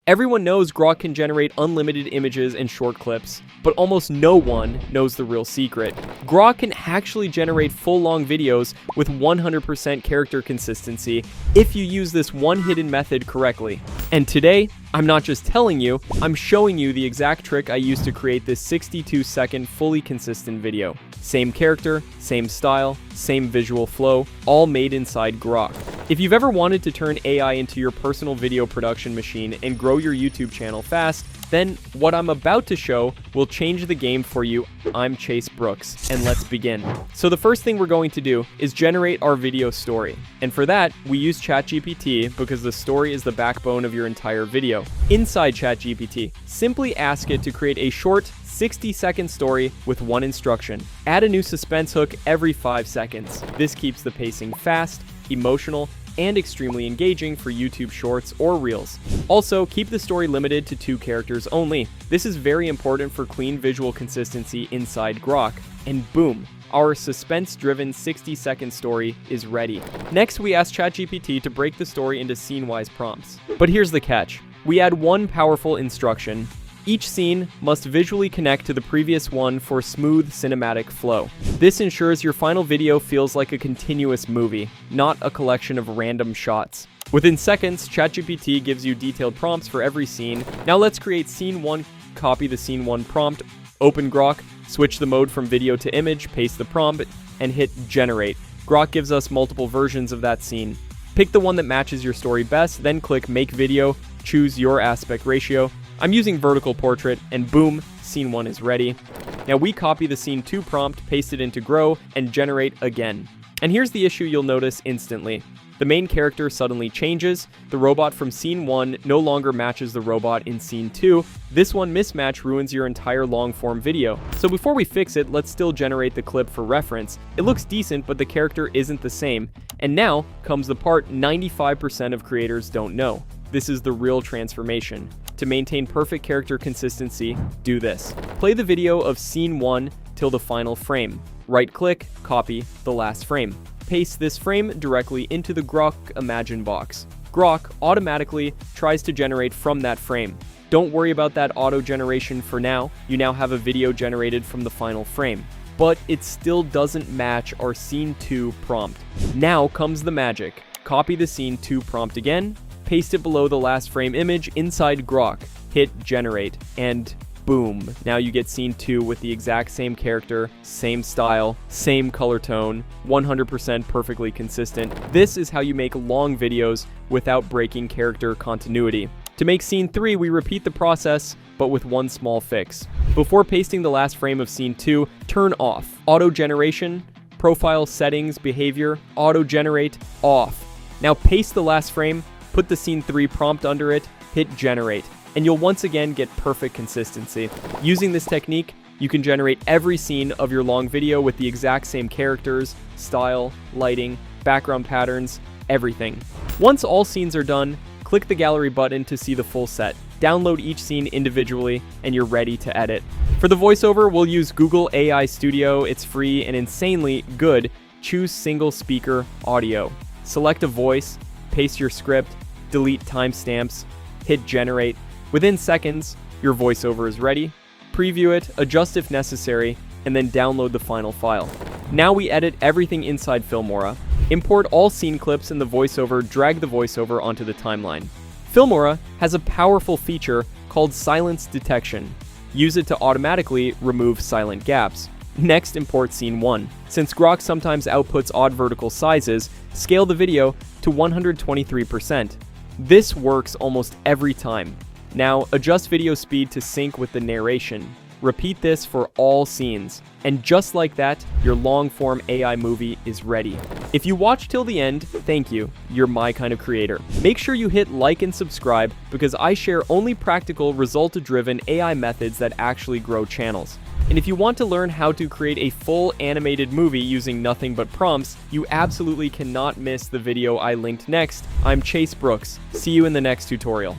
Everyone knows Grok can generate unlimited images and short clips, but almost no one knows the real secret. Grok can actually generate full-long videos with 100% character consistency if you use this one hidden method correctly. And today, I'm not just telling you, I'm showing you the exact trick I used to create this 62-second fully consistent video. Same character, same style, same visual flow, all made inside Grok. If you've ever wanted to turn AI into your personal video production machine and grow your YouTube channel fast, then what I'm about to show will change the game for you. I'm Chase Brooks, and let's begin. So the first thing we're going to do is generate our video story. And for that, we use ChatGPT because the story is the backbone of your entire video. Inside ChatGPT, simply ask it to create a short 60-second story with one instruction. Add a new suspense hook every 5 seconds. This keeps the pacing fast, emotional, and extremely engaging for YouTube Shorts or Reels. Also, keep the story limited to 2 characters only. This is very important for clean visual consistency inside Grok. And boom, our suspense-driven 60-second story is ready. Next, we ask ChatGPT to break the story into scene-wise prompts. But here's the catch. We add one powerful instruction. Each scene must visually connect to the previous one for smooth cinematic flow. This ensures your final video feels like a continuous movie, not a collection of random shots. Within seconds, ChatGPT gives you detailed prompts for every scene. Now let's create scene 1, copy the scene 1 prompt, open Grok, switch the mode from video to image, paste the prompt, and hit generate. Grok gives us multiple versions of that scene. Pick the one that matches your story best, then click make video, choose your aspect ratio. I'm using vertical portrait, and boom, scene 1 is ready. Now we copy the scene 2 prompt, paste it into Grow, and generate again. And here's the issue you'll notice instantly. The main character suddenly changes. The robot from scene 1 no longer matches the robot in scene 2. This one mismatch ruins your entire long-form video. So before we fix it, let's still generate the clip for reference. It looks decent, but the character isn't the same. And now comes the part 95% of creators don't know. This is the real transformation. To maintain perfect character consistency, do this. Play the video of scene 1 till the final frame. Right-click, copy the last frame. Paste this frame directly into the Grok Imagine box. Grok automatically tries to generate from that frame. Don't worry about that auto-generation for now. You now have a video generated from the final frame. But it still doesn't match our scene 2 prompt. Now comes the magic. Copy the scene 2 prompt again, paste it below the last frame image inside Grok, hit generate, and boom. Now you get scene 2 with the exact same character, same style, same color tone, 100% perfectly consistent. This is how you make long videos without breaking character continuity. To make scene 3, we repeat the process, but with one small fix. Before pasting the last frame of scene 2, turn off auto generation, profile settings, behavior, auto generate, off. Now paste the last frame, put the scene 3 prompt under it, hit generate, and you'll once again get perfect consistency. Using this technique, you can generate every scene of your long video with the exact same characters, style, lighting, background patterns, everything. Once all scenes are done, click the gallery button to see the full set. Download each scene individually, and you're ready to edit. For the voiceover, we'll use Google AI Studio. It's free and insanely good. Choose single speaker audio. Select a voice, paste your script, delete timestamps, hit generate. Within seconds, your voiceover is ready. Preview it, adjust if necessary, and then download the final file. Now we edit everything inside Filmora. Import all scene clips in the voiceover, drag the voiceover onto the timeline. Filmora has a powerful feature called silence detection. Use it to automatically remove silent gaps. Next, import scene 1. Since Grok sometimes outputs odd vertical sizes, scale the video to 123%. This works almost every time. Now, adjust video speed to sync with the narration. Repeat this for all scenes. And just like that, your long-form AI movie is ready. If you watched till the end, thank you. You're my kind of creator. Make sure you hit like and subscribe because I share only practical, result-driven AI methods that actually grow channels. And if you want to learn how to create a full animated movie using nothing but prompts, you absolutely cannot miss the video I linked next. I'm Chase Brooks. See you in the next tutorial.